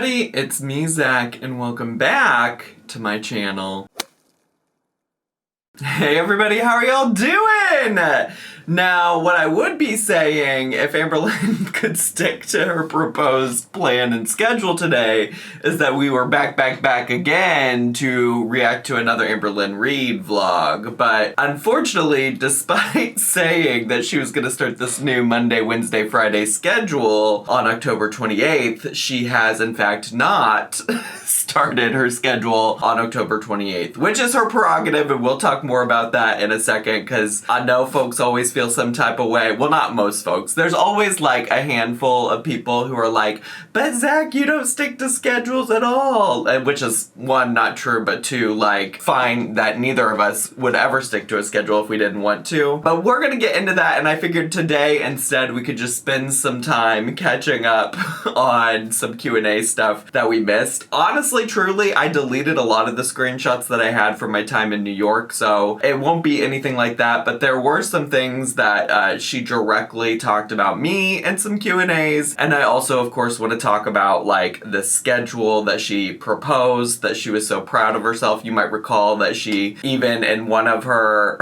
everybody, it's me, Zach, and welcome back to my channel. Hey everybody, how are y'all doing? Now, what I would be saying, if Amberlynn could stick to her proposed plan and schedule today, is that we were back again to react to another Amberlynn Reid vlog. But unfortunately, despite saying that she was going to start this new Monday, Wednesday, Friday schedule on October 28th, she has in fact not started her schedule on October 28th, which is her prerogative, and we'll talk more about that in a second, because I know folks always feel some type of way. Well, not most folks. There's always like a handful of people who are like, but Zach, you don't stick to schedules at all. And which is, one, not true, but two, like, fine that neither of us would ever stick to a schedule if we didn't want to. But we're gonna get into that, and I figured today instead we could just spend some time catching up on some Q&A stuff that we missed. Honestly, truly, I deleted a lot of the screenshots that I had from my time in New York, so it won't be anything like that, but there were some things that she directly talked about me and some Q&As, and I also, of course, want to talk about, like, the schedule that she proposed, that she was so proud of herself. You might recall that she, even in one of her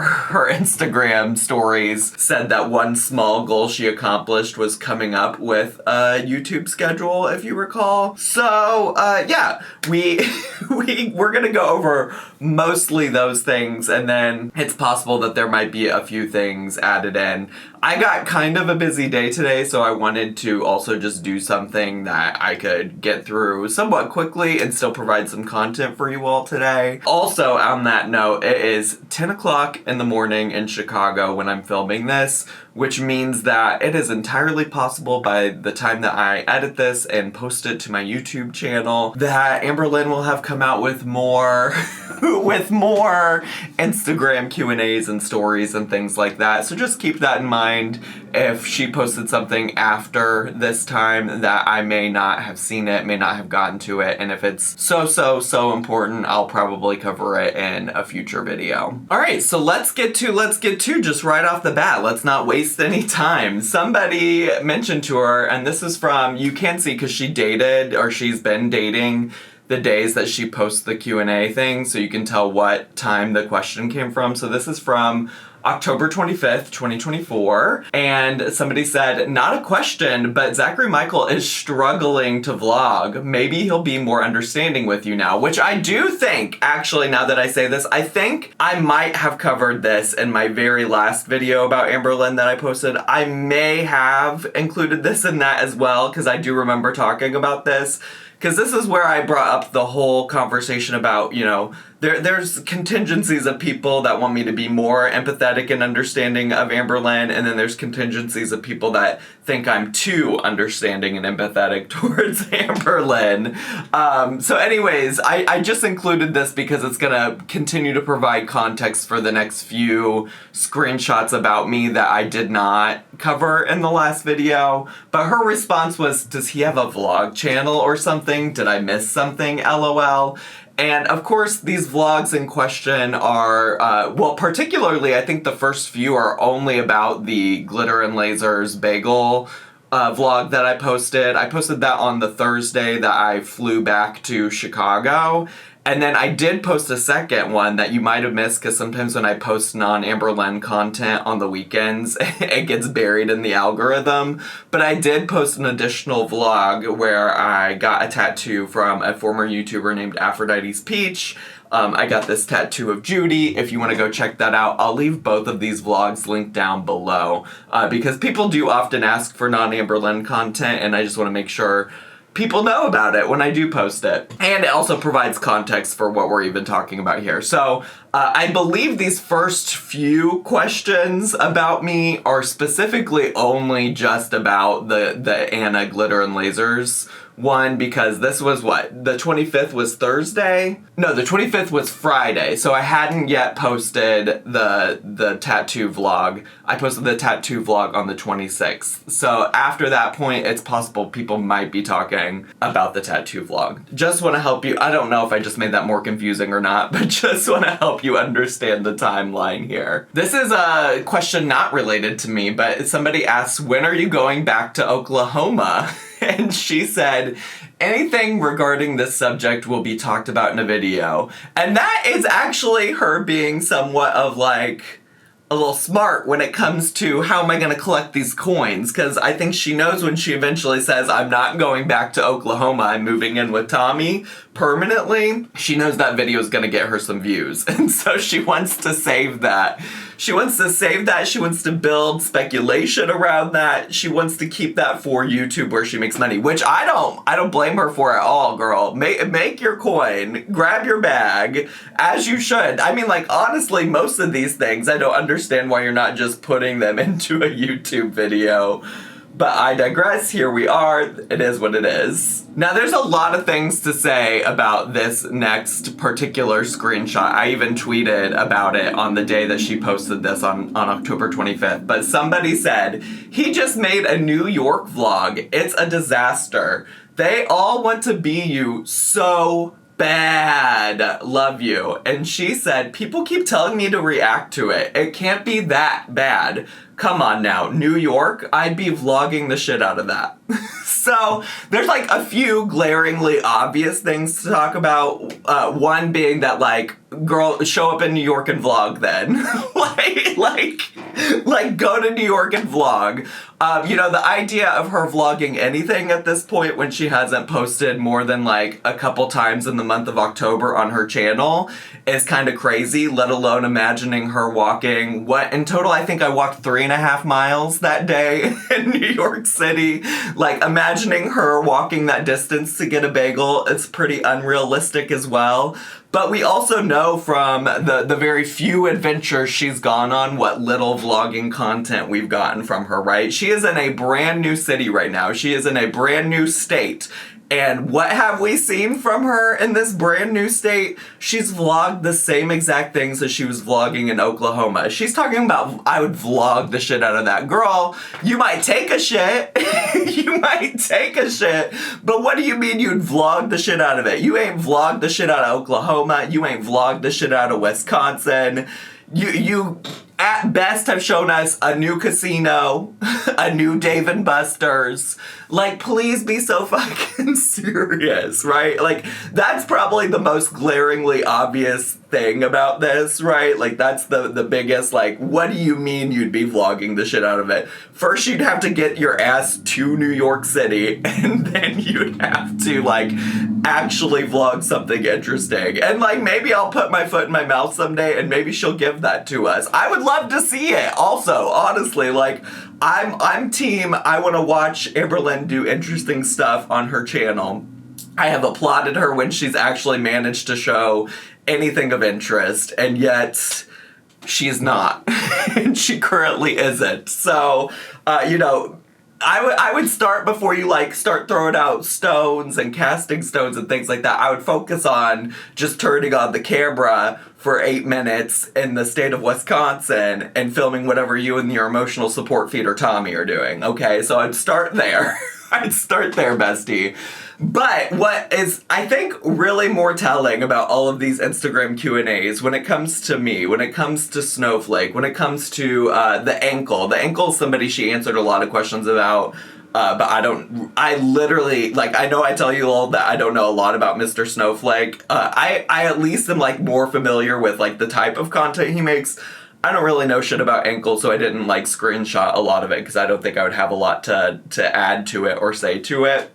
Instagram stories, said that one small goal she accomplished was coming up with a YouTube schedule, if you recall. So, yeah, we're gonna go over mostly those things, and then it's possible that there might be a few things added in. I got kind of a busy day today, so I wanted to also just do something that I could get through somewhat quickly and still provide some content for you all today. Also, on that note, it is 10 o'clock in the morning in Chicago when I'm filming this, which means that it is entirely possible by the time that I edit this and post it to my YouTube channel that Amberlynn will have come out with more with more Instagram Q&As and stories and things like that. So just keep that in mind if she posted something after this time that I may not have seen it, may not have gotten to it, and if it's so important, I'll probably cover it in a future video. Alright, so let's get to just right off the bat. Let's not waste any time. Somebody mentioned to her, and this is from, you can see because she dated, or she's been dating the days that she posts the Q&A thing, so you can tell what time the question came from. So this is from October 25th, 2024, and somebody said, not a question, but Zachary Michael is struggling to vlog. Maybe he'll be more understanding with you now, which I do think, actually, now that I say this, I think I might have covered this in my very last video about Amberlynn that I posted. I may have included this in that as well, because I do remember talking about this. Because this is where I brought up the whole conversation about, you know, there's contingencies of people that want me to be more empathetic and understanding of Amberlynn, and then there's contingencies of people that think I'm too understanding and empathetic towards Amberlynn. So anyways, I just included this because it's gonna continue to provide context for the next few screenshots about me that I did not cover in the last video. But her response was, does he have a vlog channel or something? Did I miss something? LOL. And of course, these vlogs in question are, well, particularly, I think the first few are only about the Glitter and Lasers bagel vlog that I posted. I posted that on the Thursday that I flew back to Chicago. And then I did post a second one that you might have missed, because sometimes when I post non-Amberlynn content on the weekends, it gets buried in the algorithm. But I did post an additional vlog where I got a tattoo from a former YouTuber named Aphrodite's Peach. I got this tattoo of Judy. If you want to go check that out, I'll leave both of these vlogs linked down below, because people do often ask for non-Amberlynn content, and I just want to make sure people know about it when I do post it. And it also provides context for what we're even talking about here. So I believe these first few questions about me are specifically only just about the Anna Glitter and Lasers one, because this was what? The 25th was Thursday? No, the 25th was Friday, so I hadn't yet posted the tattoo vlog. I posted the tattoo vlog on the 26th. So after that point, it's possible people might be talking about the tattoo vlog. Just want to help you. I don't know if I just made that more confusing or not, but just want to help you understand the timeline here. This is a question not related to me, but somebody asks, when are you going back to Oklahoma? And she said, anything regarding this subject will be talked about in a video. And that is actually her being somewhat of like a little smart when it comes to how am I going to collect these coins, because I think she knows when she eventually says, I'm not going back to Oklahoma, I'm moving in with Tommy permanently, she knows that video is going to get her some views. And so she wants to save that. She wants to build speculation around that. She wants to keep that for YouTube where she makes money, which I don't blame her for at all, girl. Make your coin, grab your bag, as you should. I mean, like, honestly, most of these things, I don't understand why you're not just putting them into a YouTube video. But I digress, here we are, it is what it is. Now there's a lot of things to say about this next particular screenshot. I even tweeted about it on the day that she posted this on October 25th. But somebody said, he just made a New York vlog, it's a disaster. They all want to be you so bad. Love you. And she said, people keep telling me to react to it. It can't be that bad. Come on now, New York, I'd be vlogging the shit out of that. So there's like a few glaringly obvious things to talk about. One being that like, girl, show up in New York and vlog then. like go to New York and vlog. The idea of her vlogging anything at this point when she hasn't posted more than like a couple times in the month of October on her channel is kind of crazy, let alone imagining her walking, in total I think I walked 3.5 miles that day in New York City. Like, imagining her walking that distance to get a bagel is pretty unrealistic as well. But we also know from the very few adventures she's gone on what little vlogging content we've gotten from her, right? She is in a brand new city right now. She is in a brand new state. And what have we seen from her in this brand new state? She's vlogged the same exact things as she was vlogging in Oklahoma. She's talking about, I would vlog the shit out of that. Girl, you might take a shit. You might take a shit. But what do you mean you'd vlog the shit out of it? You ain't vlogged the shit out of Oklahoma. You ain't vlogged the shit out of Wisconsin. You at best have shown us a new casino, a new Dave & Buster's. Like, please be so fucking serious, right? Like, that's probably the most glaringly obvious thing about this, right? Like, that's the biggest, like, what do you mean you'd be vlogging the shit out of it? First, you'd have to get your ass to New York City, and then you'd have to, like, actually vlog something interesting. And, like, maybe I'll put my foot in my mouth someday, and maybe she'll give that to us. I would love to see it, also, honestly. Like, I'm team, I want to watch Amberlynn do interesting stuff on her channel. I have applauded her when she's actually managed to show anything of interest, and yet she's not. And she currently isn't. So, I would start before you, like, start throwing out stones and casting stones and things like that. I would focus on just turning on the camera for 8 minutes in the state of Wisconsin and filming whatever you and your emotional support feeder Tommy are doing, okay? So I'd start there. I'd start there, bestie. But what is, I think, really more telling about all of these Instagram Q&As when it comes to me, when it comes to Snowflake, when it comes to the ankle is somebody she answered a lot of questions about, but I literally, like, I know I tell you all that I don't know a lot about Mr. Snowflake. I at least am, like, more familiar with, like, the type of content he makes. I don't really know shit about ankle, so I didn't, like, screenshot a lot of it because I don't think I would have a lot to add to it or say to it.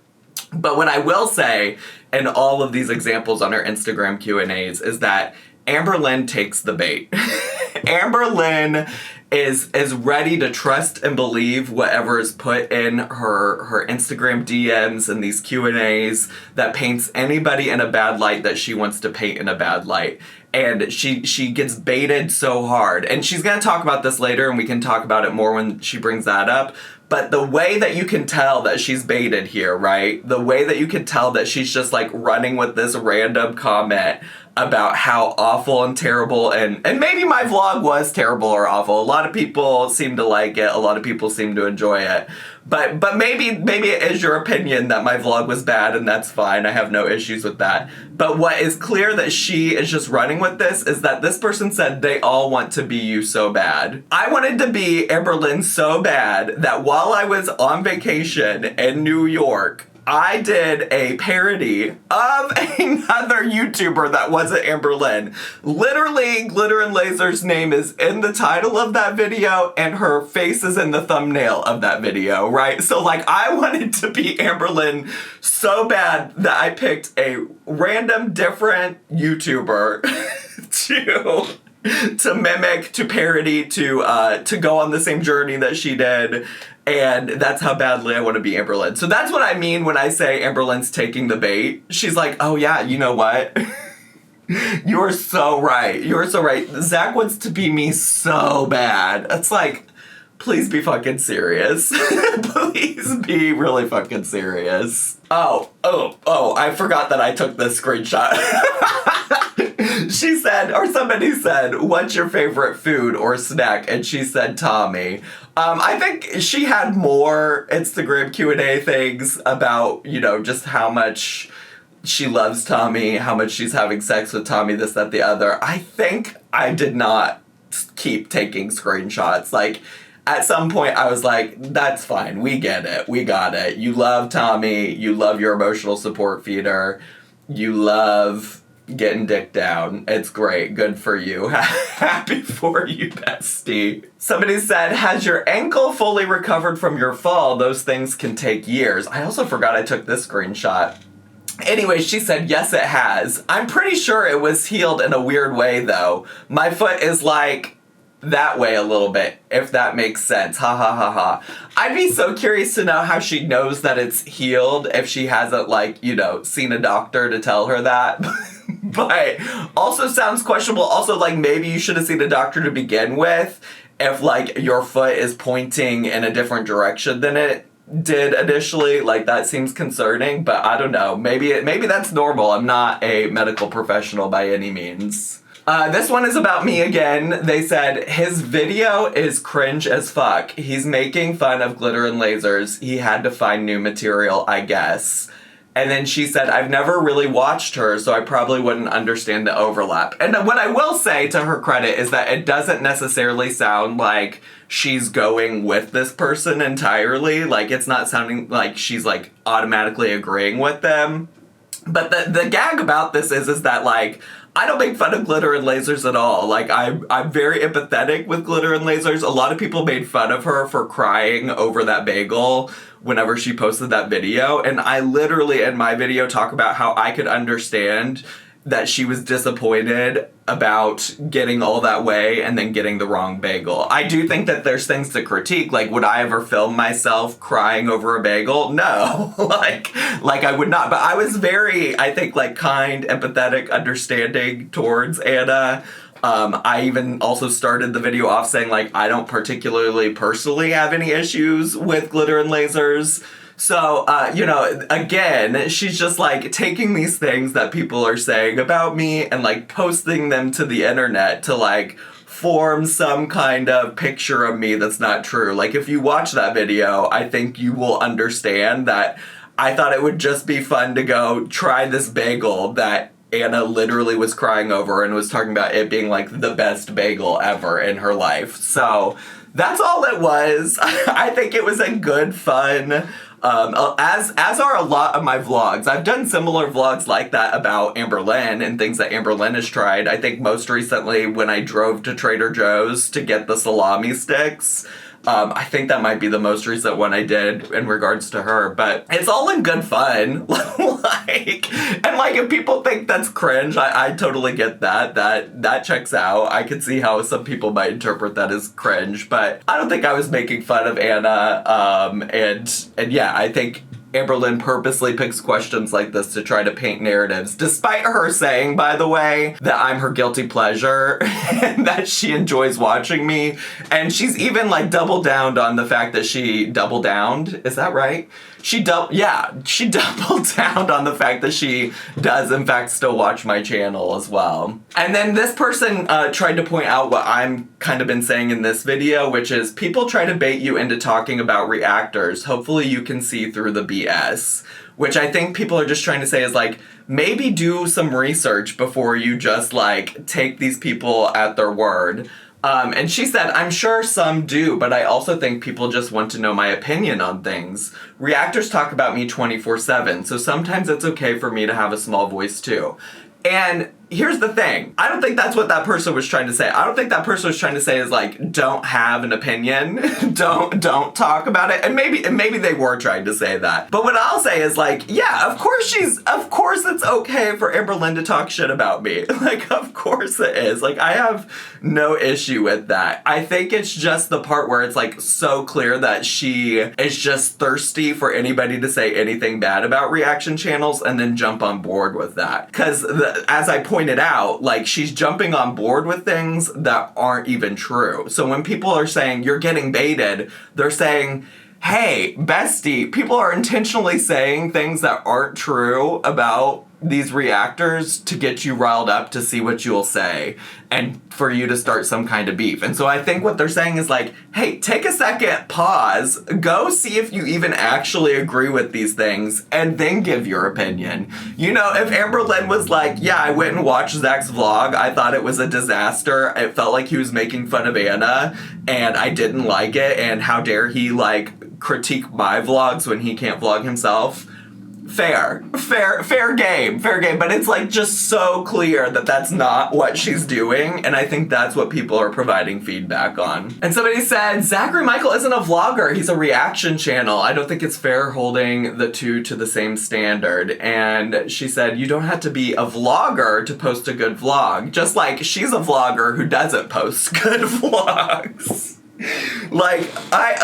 But what I will say in all of these examples on her Instagram Q&As is that Amberlynn takes the bait. Amberlynn is ready to trust and believe whatever is put in her Instagram DMs and these Q&As that paints anybody in a bad light that she wants to paint in a bad light. And she gets baited so hard. And she's going to talk about this later, and we can talk about it more when she brings that up. But the way that you can tell that she's baited here, right? The way that you can tell that she's just, like, running with this random comment about how awful and terrible and maybe my vlog was terrible or awful. A lot of people seem to like it. A lot of people seem to enjoy it. But maybe it is your opinion that my vlog was bad, and that's fine. I have no issues with that. But what is clear that she is just running with this is that this person said they all want to be you so bad. I wanted to be Amberlynn so bad that while I was on vacation in New York, I did a parody of another YouTuber that wasn't Amberlynn. Literally, Glitter and Laser's name is in the title of that video, and her face is in the thumbnail of that video, right? So, like, I wanted to be Amberlynn so bad that I picked a random different YouTuber to mimic, to parody, to go on the same journey that she did. And that's how badly I want to be Amberlynn. So that's what I mean when I say Amberlynn's taking the bait. She's like, oh yeah, you know what? You're so right. You're so right. Zach wants to be me so bad. It's like, please be fucking serious. Please be really fucking serious. Oh, I forgot that I took this screenshot. She said, or somebody said, what's your favorite food or snack? And she said Tommy. I think she had more Instagram Q&A things about, you know, just how much she loves Tommy, how much she's having sex with Tommy, this, that, the other. I think I did not keep taking screenshots. Like, at some point I was like, that's fine, we get it, we got it. You love Tommy, you love your emotional support feeder, you love getting dick down. It's great. Good for you. Happy for you, bestie. Somebody said, has your ankle fully recovered from your fall? Those things can take years. I also forgot I took this screenshot. Anyway, she said, yes, it has. I'm pretty sure it was healed in a weird way, though. My foot is like that way a little bit, if that makes sense. Ha ha ha ha. I'd be so curious to know how she knows that it's healed if she hasn't, like, you know, seen a doctor to tell her that. But also sounds questionable. Also, like, maybe you should have seen a doctor to begin with if, like, your foot is pointing in a different direction than it did initially. Like, that seems concerning, but I don't know. Maybe that's normal. I'm not a medical professional by any means. This one is about me again. They said, his video is cringe as fuck. He's making fun of Glitter and Lasers. He had to find new material, I guess. And then she said, I've never really watched her, so I probably wouldn't understand the overlap. And what I will say to her credit is that it doesn't necessarily sound like she's going with this person entirely. Like, it's not sounding like she's, like, automatically agreeing with them. But the gag about this is that, like, I don't make fun of Glitter and Lasers at all. Like, I'm very empathetic with Glitter and Lasers. A lot of people made fun of her for crying over that bagel whenever she posted that video. And I literally, in my video, talk about how I could understand that she was disappointed about getting all that way and then getting the wrong bagel. I do think that there's things to critique. Like, would I ever film myself crying over a bagel? No. like I would not. But I was very, I think, like, kind, empathetic, understanding towards Anna. I even also started the video off saying, like, I don't particularly personally have any issues with Glitter and Lasers. So, you know, again, she's just, like, taking these things that people are saying about me and, like, posting them to the internet to, like, form some kind of picture of me that's not true. Like, if you watch that video, I think you will understand that I thought it would just be fun to go try this bagel that Anna literally was crying over and was talking about it being, like, the best bagel ever in her life. So that's all it was. I think it was a good, fun, as are a lot of my vlogs. I've done similar vlogs like that about Amberlynn and things that Amberlynn has tried. I think most recently when I drove to Trader Joe's to get the salami sticks. I think that might be the most recent one I did in regards to her, but it's all in good fun. If people think that's cringe, I totally get that. That checks out. I could see how some people might interpret that as cringe, but I don't think I was making fun of Anna. And yeah, I think Amberlynn purposely picks questions like this to try to paint narratives, despite her saying, by the way, that I'm her guilty pleasure and that she enjoys watching me. And she's even, like, double downed on the fact that she double downed. Is that right? she doubled down on the fact that she does in fact still watch my channel as well. And then this person tried to point out what I'm kind of been saying in this video, which is people try to bait you into talking about reactors. Hopefully you can see through the BS. Which I think people are just trying to say is like, maybe do some research before you just like take these people at their word. And she said, I'm sure some do, but I also think people just want to know my opinion on things. Reactors talk about me 24/7, so sometimes it's okay for me to have a small voice too. And here's the thing. I don't think that's what that person was trying to say. I don't think that person was trying to say is like, don't have an opinion. don't talk about it. And maybe they were trying to say that. But what I'll say is like, yeah, of course it's okay for Amberlynn to talk shit about me. Like, of course it is. Like, I have no issue with that. I think it's just the part where it's like so clear that she is just thirsty for anybody to say anything bad about reaction channels and then jump on board with that. Because as I pointed out, like, she's jumping on board with things that aren't even true. So when people are saying you're getting baited, they're saying, hey, bestie, people are intentionally saying things that aren't true about these reactors to get you riled up to see what you'll say and for you to start some kind of beef. And so I think what they're saying is like, hey, take a second, pause, go see if you even actually agree with these things and then give your opinion. You know, if Amberlynn was like, yeah, I went and watched Zach's vlog, I thought it was a disaster, it felt like he was making fun of Anna and I didn't like it, and how dare he like critique my vlogs when he can't vlog himself. Fair game, but it's like just so clear that that's not what she's doing, and I think that's what people are providing feedback on. And somebody said, Zachary Michael isn't a vlogger, he's a reaction channel. I don't think it's fair holding the two to the same standard. And she said, you don't have to be a vlogger to post a good vlog, just like she's a vlogger who doesn't post good vlogs. Like, I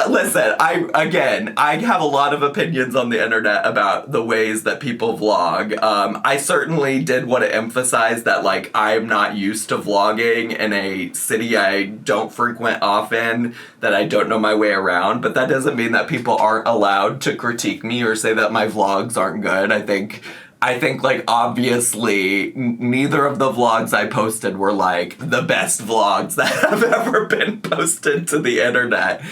have a lot of opinions on the internet about the ways that people vlog. I certainly did want to emphasize that, like, I'm not used to vlogging in a city I don't frequent often, that I don't know my way around, but that doesn't mean that people aren't allowed to critique me or say that my vlogs aren't good. I think, like, obviously, neither of the vlogs I posted were, like, the best vlogs that have ever been posted to the internet.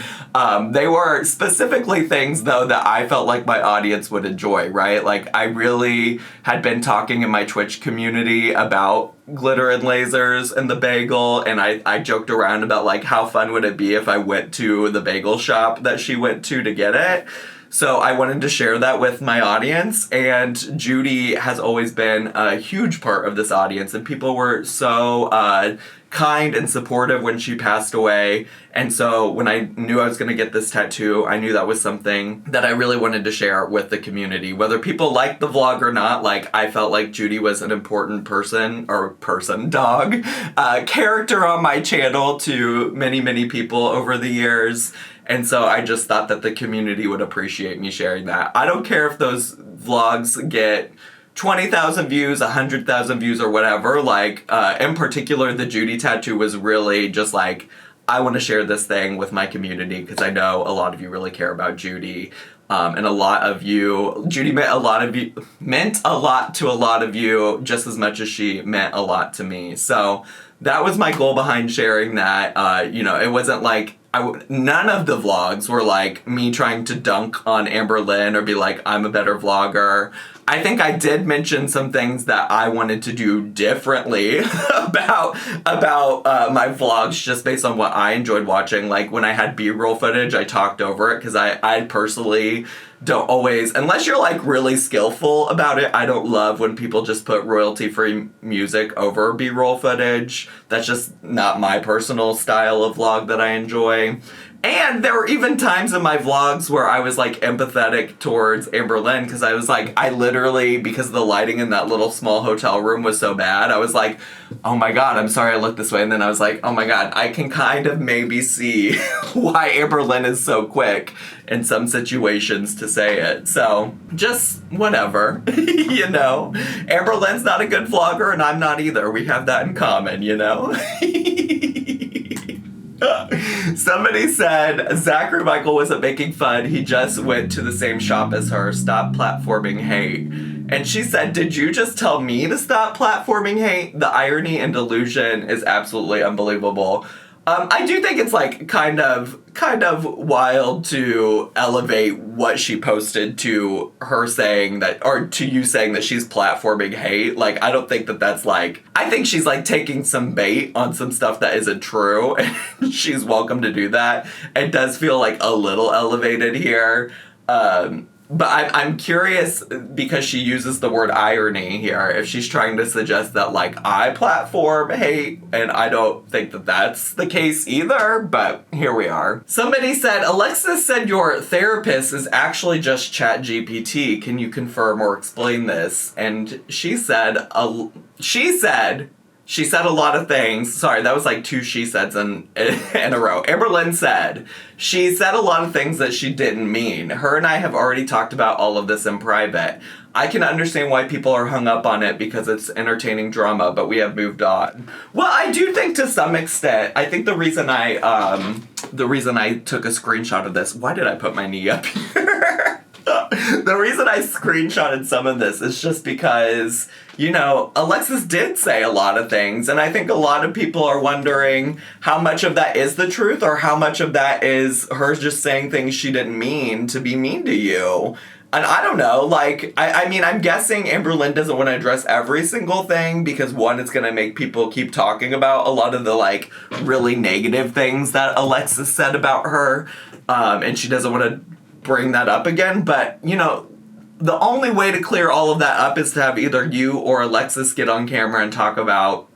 They were specifically things, though, that I felt like my audience would enjoy, right? Like, I really had been talking in my Twitch community about glitter and lasers and the bagel, and I joked around about, like, how fun would it be if I went to the bagel shop that she went to get it. So I wanted to share that with my audience, and Judy has always been a huge part of this audience, and people were so kind and supportive when she passed away. And so when I knew I was going to get this tattoo, I knew that was something that I really wanted to share with the community. Whether people like the vlog or not, like, I felt like Judy was an important character on my channel to many, many people over the years. And so I just thought that the community would appreciate me sharing that. I don't care if those vlogs get 20,000 views, 100,000 views, or whatever. Like, in particular, the Judy tattoo was really just like, I want to share this thing with my community because I know a lot of you really care about Judy. And a lot of you, Judy meant a lot to a lot of you, just as much as she meant a lot to me. So that was my goal behind sharing that. You know, it wasn't like, none of the vlogs were like me trying to dunk on Amberlynn or be like, I'm a better vlogger. I think I did mention some things that I wanted to do differently about my vlogs just based on what I enjoyed watching. Like, when I had B-roll footage, I talked over it because I personally don't always, unless you're like really skillful about it, I don't love when people just put royalty-free music over B-roll footage. That's just not my personal style of vlog that I enjoy. And there were even times in my vlogs where I was like empathetic towards Amberlynn, because I was like, I literally, because the lighting in that little small hotel room was so bad, I was like, oh my god, I'm sorry I look this way. And then I was like, oh my god, I can kind of maybe see why Amberlynn is so quick in some situations to say it. So just whatever, you know. Amberlynn's not a good vlogger and I'm not either. We have that in common, you know. Somebody said Zachary Michael wasn't making fun. He just went to the same shop as her. Stop platforming hate. And she said, did you just tell me to stop platforming hate? The irony and delusion is absolutely unbelievable. I do think it's like kind of wild to elevate what she posted to her saying that, or to you saying that she's platforming hate. Like, I don't think that that's like, I think she's like taking some bait on some stuff that isn't true, and she's welcome to do that. It does feel like a little elevated here. But I'm curious, because she uses the word irony here, if she's trying to suggest that, like, I platform hate, and I don't think that that's the case either, but here we are. Somebody said, Alexis said your therapist is actually just ChatGPT. Can you confirm or explain this? And she said a lot of things. Sorry, that was like two she saids in a row. Amberlynn said, she said a lot of things that she didn't mean. Her and I have already talked about all of this in private. I can understand why people are hung up on it because it's entertaining drama, but we have moved on. Well, I do think to some extent, I think the reason I took a screenshot of this, why did I put my knee up here? The reason I screenshotted some of this is just because, you know, Alexis did say a lot of things, and I think a lot of people are wondering how much of that is the truth or how much of that is her just saying things she didn't mean to be mean to you. And I don't know, like, I mean, I'm guessing Amberlynn doesn't want to address every single thing because, one, it's going to make people keep talking about a lot of the, like, really negative things that Alexis said about her, and she doesn't want to bring that up again. But, you know, the only way to clear all of that up is to have either you or Alexis get on camera and talk about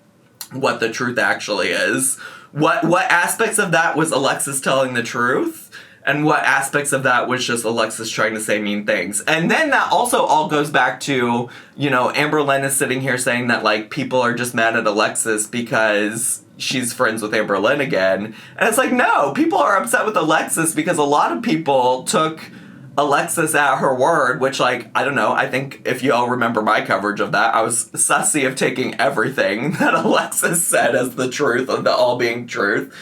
what the truth actually is. What aspects of that was Alexis telling the truth? And what aspects of that was just Alexis trying to say mean things? And then that also all goes back to, you know, Amberlynn is sitting here saying that, like, people are just mad at Alexis because she's friends with Amberlynn again. And it's like, no, people are upset with Alexis because a lot of people took Alexis at her word, which, like, I don't know, I think if you all remember my coverage of that, I was sussy of taking everything that Alexis said as the truth of the all being truth.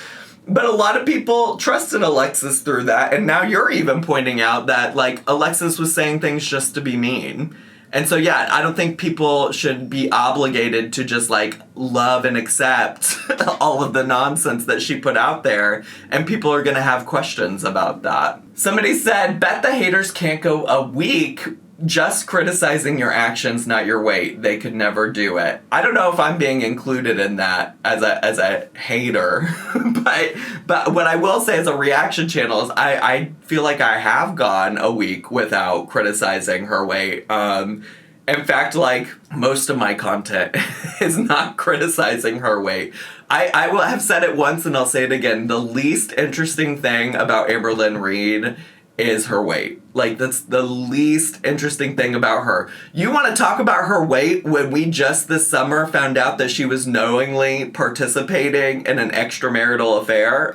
But a lot of people trusted Alexis through that, and now you're even pointing out that, like, Alexis was saying things just to be mean. And so, yeah, I don't think people should be obligated to just, like, love and accept all of the nonsense that she put out there, and people are going to have questions about that. Somebody said, bet the haters can't go a week just criticizing your actions, not your weight. They could never do it. I don't know if I'm being included in that as a hater, but what I will say as a reaction channel is I feel like I have gone a week without criticizing her weight. In fact, like, most of my content is not criticizing her weight. I will have said it once and I'll say it again. The least interesting thing about Amberlynn Reid is her weight. Like, that's the least interesting thing about her. You want to talk about her weight when we just this summer found out that she was knowingly participating in an extramarital affair?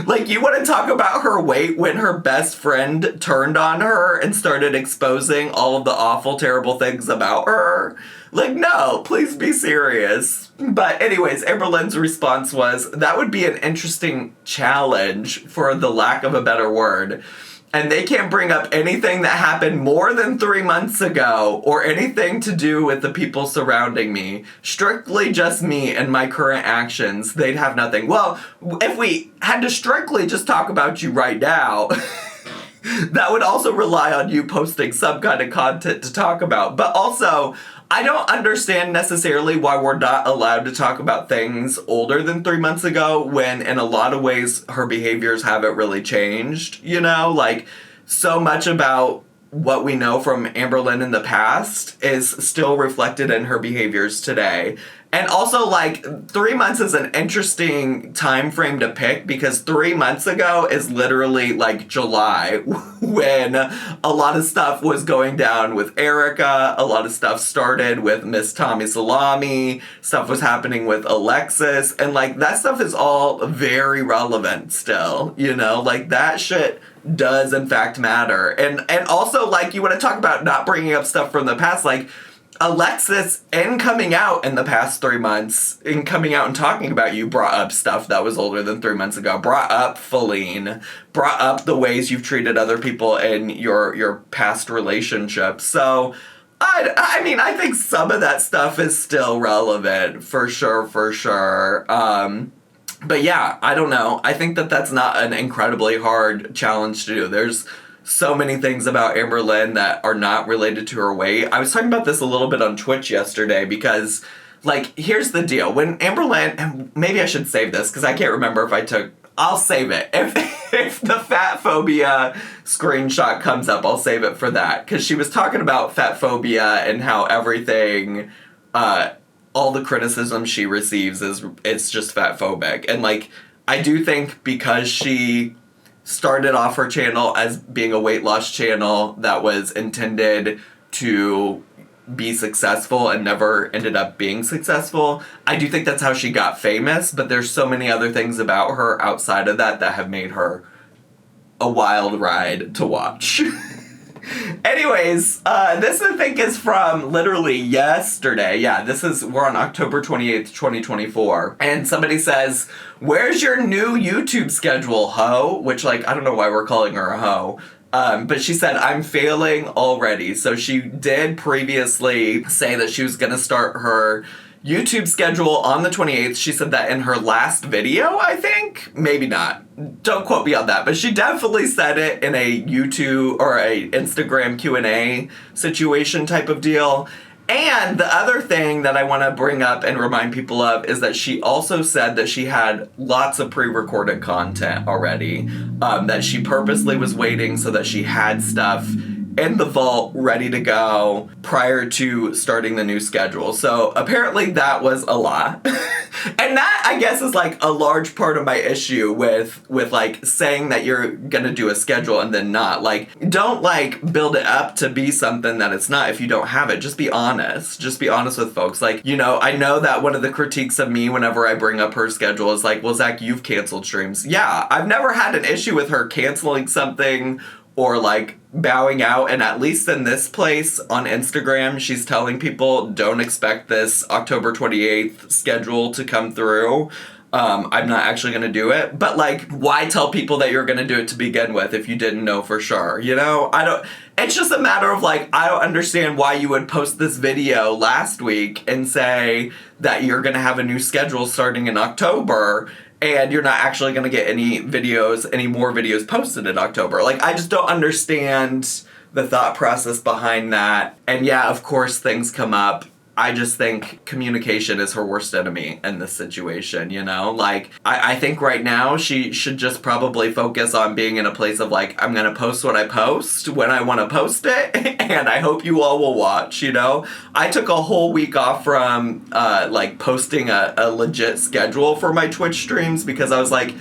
Like, you want to talk about her weight when her best friend turned on her and started exposing all of the awful, terrible things about her? Like, no, please be serious. But anyways, Amberlynn's response was, that would be an interesting challenge, for the lack of a better word. And they can't bring up anything that happened more than 3 months ago or anything to do with the people surrounding me. Strictly just me and my current actions. They'd have nothing. Well, if we had to strictly just talk about you right now, that would also rely on you posting some kind of content to talk about. But also, I don't understand necessarily why we're not allowed to talk about things older than 3 months ago when in a lot of ways her behaviors haven't really changed, you know? Like, so much about what we know from Amberlynn in the past is still reflected in her behaviors today. And also, like, 3 months is an interesting time frame to pick because 3 months ago is literally, like, July when a lot of stuff was going down with Erica. A lot of stuff started with Miss Tommy Salami. Stuff was happening with Alexis. And, like, that stuff is all very relevant still, you know? Like, that shit does, in fact, matter. And also, like, you want to talk about not bringing up stuff from the past, like, Alexis, in coming out in the past 3 months, in coming out and talking about you, brought up stuff that was older than 3 months ago, brought up Feline, brought up the ways you've treated other people in your past relationships. So, I mean, I think some of that stuff is still relevant, for sure. But yeah, I don't know. I think that that's not an incredibly hard challenge to do. There's so many things about Amberlynn that are not related to her weight. I was talking about this a little bit on Twitch yesterday because, like, here's the deal. When Amberlynn, and maybe I should save this because I can't remember if I'll save it. If the fat phobia screenshot comes up, I'll save it for that. Because she was talking about fat phobia and how everything, all the criticism she receives it's just fat phobic. And, like, I do think because she started off her channel as being a weight loss channel that was intended to be successful and never ended up being successful, I do think that's how she got famous, but there's so many other things about her outside of that that have made her a wild ride to watch. Anyways, this I think is from literally yesterday. Yeah, we're on October 28th, 2024. And somebody says, "Where's your new YouTube schedule, ho?" Which, like, I don't know why we're calling her a ho. But she said, "I'm failing already." So she did previously say that she was gonna start her YouTube schedule on the 28th. She said that in her last video, I think. Maybe not. Don't quote me on that. But she definitely said it in a YouTube or a Instagram Q&A situation type of deal. And the other thing that I want to bring up and remind people of is that she also said that she had lots of pre-recorded content already. That she purposely was waiting so that she had stuff in the vault ready to go prior to starting the new schedule. So apparently that was a lot. And that, I guess, is like a large part of my issue with like saying that you're gonna do a schedule and then not. Like, don't like build it up to be something that it's not if you don't have it. Just be honest. Just be honest with folks. Like, you know, I know that one of the critiques of me whenever I bring up her schedule is like, well, Zach, you've canceled streams. Yeah, I've never had an issue with her canceling something or like bowing out, and at least in this place on Instagram, she's telling people don't expect this October 28th schedule to come through. I'm not actually gonna do it, but like, why tell people that you're gonna do it to begin with if you didn't know for sure, you know? It's just a matter of like, I don't understand why you would post this video last week and say that you're gonna have a new schedule starting in October, and you're not actually going to get any more videos posted in October. Like, I just don't understand the thought process behind that. And yeah, of course, things come up. I just think communication is her worst enemy in this situation, you know? Like, I think right now she should just probably focus on being in a place of like, I'm gonna post what I post when I want to post it, and I hope you all will watch, you know? I took a whole week off from, like, posting a legit schedule for my Twitch streams because I was like,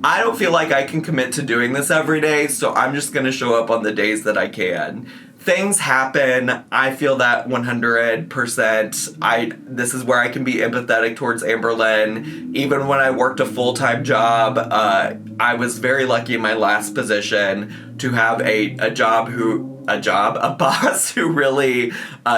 I don't feel like I can commit to doing this every day, so I'm just gonna show up on the days that I can. Things happen. I feel that 100%. This is where I can be empathetic towards Amberlynn. Even when I worked a full-time job, I was very lucky in my last position to have a boss who really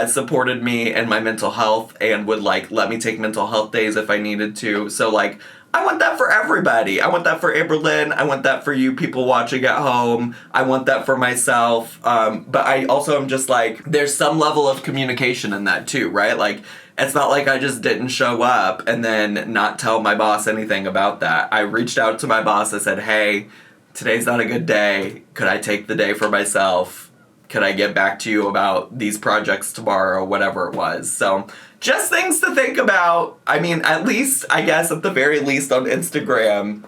supported me and my mental health and would like let me take mental health days if I needed to. So like, I want that for everybody. I want that for Amberlynn. I want that for you people watching at home. I want that for myself. But I also am just like, there's some level of communication in that too, right? Like, it's not like I just didn't show up and then not tell my boss anything about that. I reached out to my boss. I said, hey, today's not a good day. Could I take the day for myself? Could I get back to you about these projects tomorrow? Whatever it was. So just things to think about. I mean, at least, I guess, at the very least on Instagram,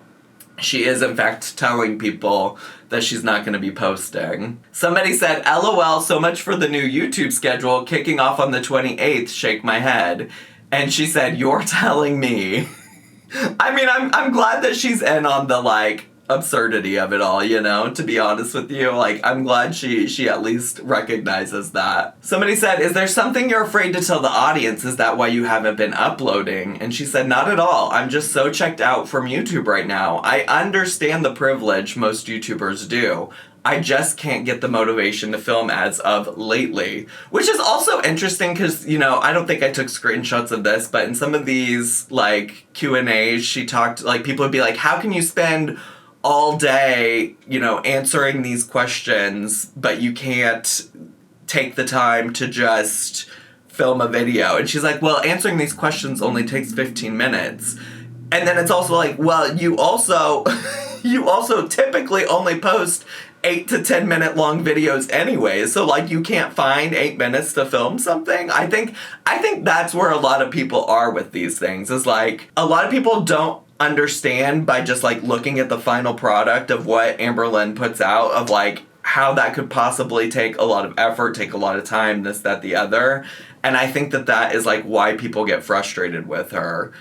she is, in fact, telling people that she's not going to be posting. Somebody said, LOL, so much for the new YouTube schedule, kicking off on the 28th, shake my head. And she said, you're telling me. I mean, I'm glad that she's in on the, like, absurdity of it all, you know, to be honest with you. Like, I'm glad she at least recognizes that. Somebody said, is there something you're afraid to tell the audience? Is that why you haven't been uploading? And she said, not at all. I'm just so checked out from YouTube right now. I understand the privilege most YouTubers do. I just can't get the motivation to film as of lately. Which is also interesting because, you know, I don't think I took screenshots of this, but in some of these, like, Q&As, she talked, like, people would be like, how can you spend all day, you know, answering these questions, but you can't take the time to just film a video? And she's like, well, answering these questions only takes 15 minutes. And then it's also like, well, you also typically only post 8 to 10 minute long videos anyway. So like you can't find 8 minutes to film something. I think that's where a lot of people are with these things, is like a lot of people don't understand by just like looking at the final product of what Amberlynn puts out, of like how that could possibly take a lot of effort, take a lot of time, this, that, the other. And I think that is like why people get frustrated with her.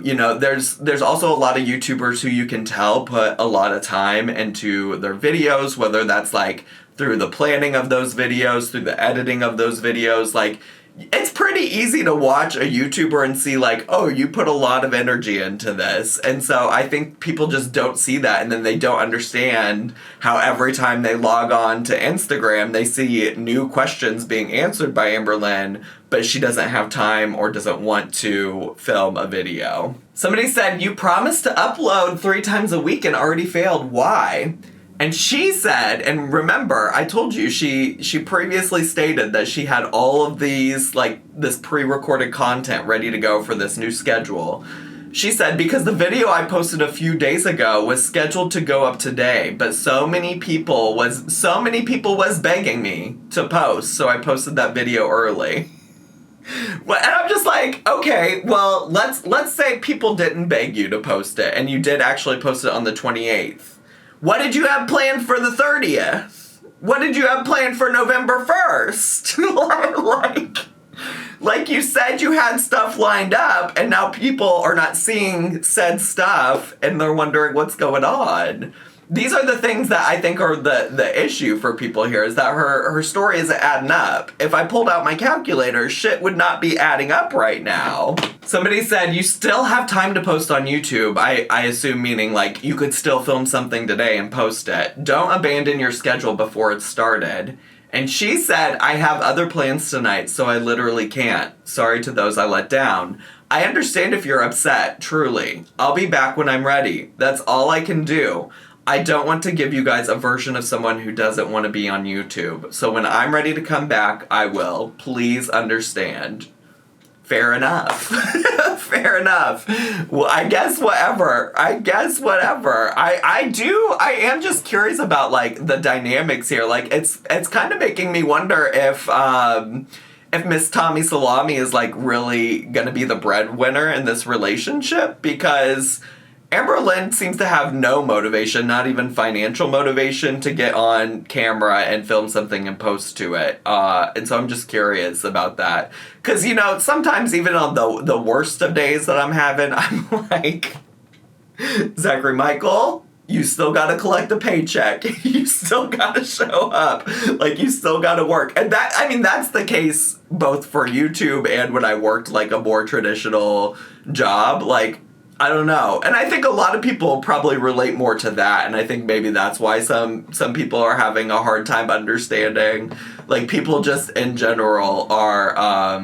You know, there's also a lot of YouTubers who you can tell put a lot of time into their videos, whether that's like through the planning of those videos, through the editing of those videos. Like, it's pretty easy to watch a YouTuber and see like, oh, you put a lot of energy into this. And so I think people just don't see that, and then they don't understand how every time they log on to Instagram, they see new questions being answered by Amberlynn, but she doesn't have time or doesn't want to film a video. Somebody said, you promised to upload 3 times a week and already failed. Why? And she said, and remember, I told you she previously stated that she had all of these, like, this pre-recorded content ready to go for this new schedule. She said, because the video I posted a few days ago was scheduled to go up today, but so many people was begging me to post, so I posted that video early. Well, and I'm just like, okay, well, let's say people didn't beg you to post it, and you did actually post it on the 28th. What did you have planned for the 30th? What did you have planned for November 1st? like you said you had stuff lined up, and now people are not seeing said stuff, and they're wondering what's going on. These are the things that I think are the issue for people here, is that her story isn't adding up. If I pulled out my calculator, shit would not be adding up right now. Somebody said, you still have time to post on YouTube. I assume meaning like you could still film something today and post it. Don't abandon your schedule before it's started. And she said, I have other plans tonight, so I literally can't. Sorry to those I let down. I understand if you're upset, truly. I'll be back when I'm ready. That's all I can do. I don't want to give you guys a version of someone who doesn't want to be on YouTube. So when I'm ready to come back, I will. Please understand. Fair enough. Fair enough. Well, I guess whatever. I am just curious about, like, the dynamics here. Like, it's kind of making me wonder if Miss Tommy Salami is, like, really gonna be the breadwinner in this relationship, because Amberlynn seems to have no motivation, not even financial motivation, to get on camera and film something and post to it. And so I'm just curious about that. Because, you know, sometimes even on the worst of days that I'm having, I'm like, Zachary Michael, you still gotta collect a paycheck. You still gotta show up. Like, you still gotta work. And that's the case both for YouTube and when I worked, like, a more traditional job. Like, I don't know. And I think a lot of people probably relate more to that, and I think maybe that's why some people are having a hard time understanding. Like, people just in general are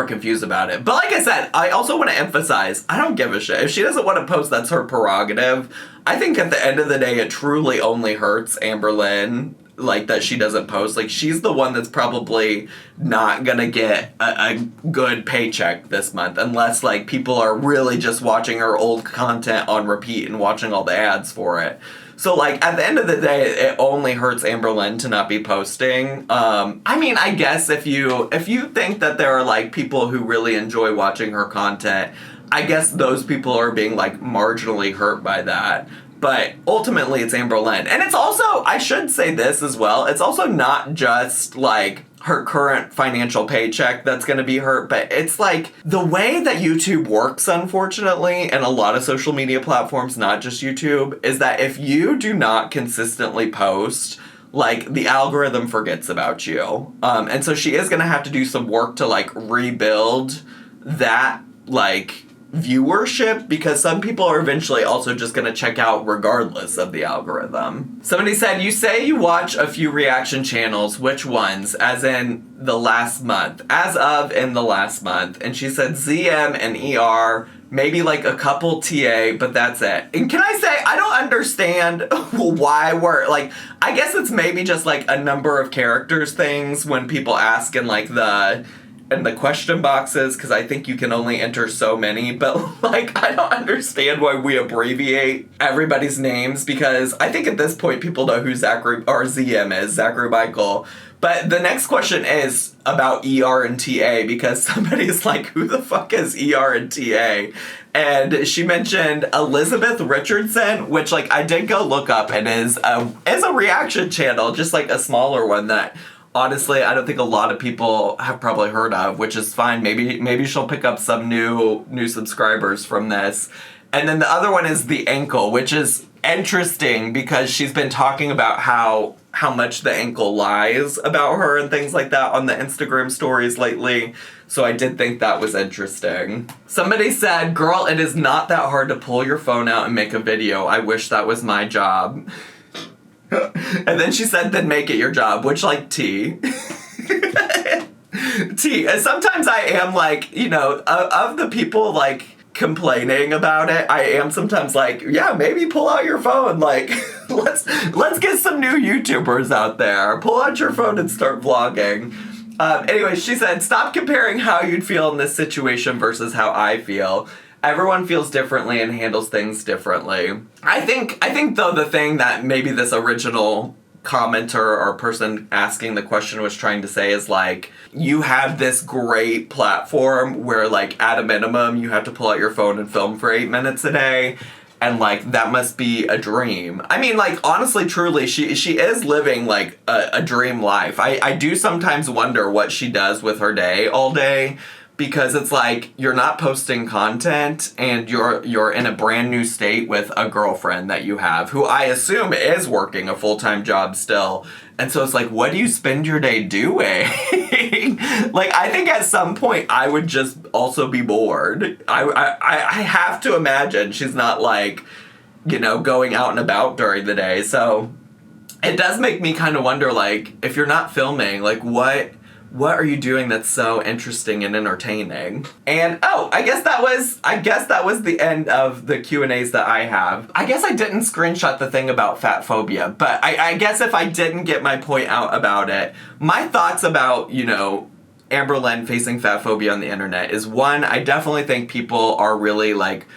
confused about it. But like I said, I also want to emphasize, I don't give a shit. If she doesn't want to post, that's her prerogative. I think at the end of the day, it truly only hurts Amberlynn, like, that she doesn't post. Like, she's the one that's probably not gonna get a good paycheck this month, unless, like, people are really just watching her old content on repeat and watching all the ads for it. So, like, at the end of the day, it only hurts Amberlynn to not be posting. I mean, I guess if you think that there are, like, people who really enjoy watching her content, I guess those people are being, like, marginally hurt by that. But ultimately, it's Amberlynn. And it's also, I should say this as well, it's also not just, like, her current financial paycheck that's going to be hurt, but it's, like, the way that YouTube works, unfortunately, and a lot of social media platforms, not just YouTube, is that if you do not consistently post, like, the algorithm forgets about you. And so she is going to have to do some work to, like, rebuild that, like, viewership, because some people are eventually also just going to check out regardless of the algorithm. Somebody said, you say you watch a few reaction channels. Which ones? As in the last month. As of in the last month. And she said ZM and ER, maybe like a couple TA, but that's it. And can I say, I don't understand why we're, like, I guess it's maybe just like a number of characters things when people ask in like the question boxes, because I think you can only enter so many, but like I don't understand why we abbreviate everybody's names, because I think at this point people know who Zachary or ZM is, Zachary Michael. But the next question is about ER and TA, because somebody's like, who the fuck is ER and TA? And she mentioned Elizabeth Richardson, which like I did go look up, and is a reaction channel, just like a smaller one that honestly, I don't think a lot of people have probably heard of, which is fine. Maybe she'll pick up some new subscribers from this. And then the other one is The Ankle, which is interesting because she's been talking about how much The Ankle lies about her and things like that on the Instagram stories lately. So I did think that was interesting. Somebody said, girl, it is not that hard to pull your phone out and make a video. I wish that was my job. And then she said, then make it your job, which, like, T. T. And sometimes I am, like, you know, of the people, like, complaining about it, I am sometimes like, yeah, maybe pull out your phone. Like, let's get some new YouTubers out there. Pull out your phone and start vlogging. Anyway, she said, stop comparing how you'd feel in this situation versus how I feel. Everyone feels differently and handles things differently. I think though the thing that maybe this original commenter or person asking the question was trying to say is like, you have this great platform where like at a minimum you have to pull out your phone and film for 8 minutes a day. And like, that must be a dream. I mean, like, honestly, truly, she is living like a dream life. I do sometimes wonder what she does with her day all day. Because it's like, you're not posting content and you're in a brand new state with a girlfriend that you have, who I assume is working a full-time job still. And so it's like, what do you spend your day doing? Like, I think at some point I would just also be bored. I have to imagine she's not like, you know, going out and about during the day. So it does make me kind of wonder, like, if you're not filming, like, what are you doing that's so interesting and entertaining? And I guess that was the end of the Q&As that I have. I guess I didn't screenshot the thing about fat phobia, but I guess if I didn't get my point out about it, my thoughts about, you know, Amberlynn facing fat phobia on the internet is, one, I definitely think people are really like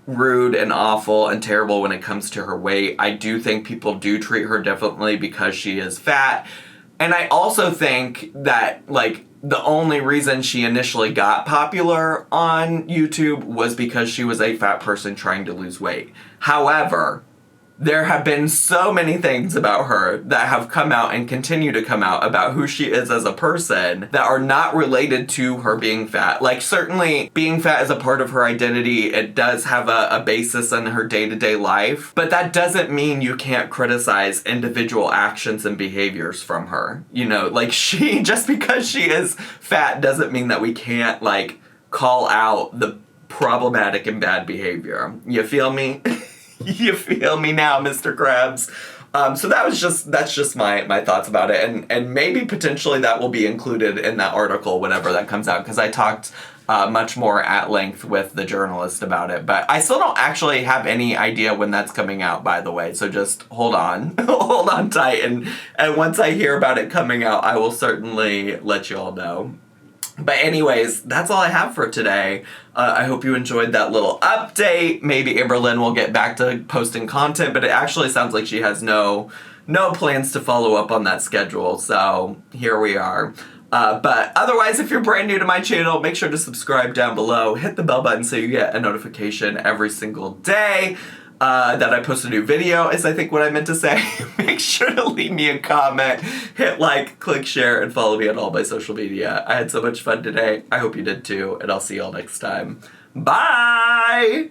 rude and awful and terrible when it comes to her weight. I do think people do treat her differently because she is fat. And I also think that, like, the only reason she initially got popular on YouTube was because she was a fat person trying to lose weight. However, there have been so many things about her that have come out and continue to come out about who she is as a person that are not related to her being fat. Like, certainly being fat is a part of her identity. It does have a basis in her day-to-day life, but that doesn't mean you can't criticize individual actions and behaviors from her. You know, like, just because she is fat doesn't mean that we can't, like, call out the problematic and bad behavior. You feel me? You feel me now, Mr. Krabs? So that's just my thoughts about it, and maybe potentially that will be included in that article whenever that comes out, because I talked much more at length with the journalist about it, but I still don't actually have any idea when that's coming out, by the way, so just hold on. Hold on tight, and once I hear about it coming out, I will certainly let you all know. But anyways, that's all I have for today. I hope you enjoyed that little update. Maybe Amberlynn will get back to posting content, but it actually sounds like she has no plans to follow up on that schedule, so here we are. But otherwise, if you're brand new to my channel, make sure to subscribe down below. Hit the bell button so you get a notification every single day that I post a new video, is I think what I meant to say. Make sure to leave me a comment, hit like, click share, and follow me on all my social media. I had so much fun today. I hope you did too, and I'll see y'all next time. Bye!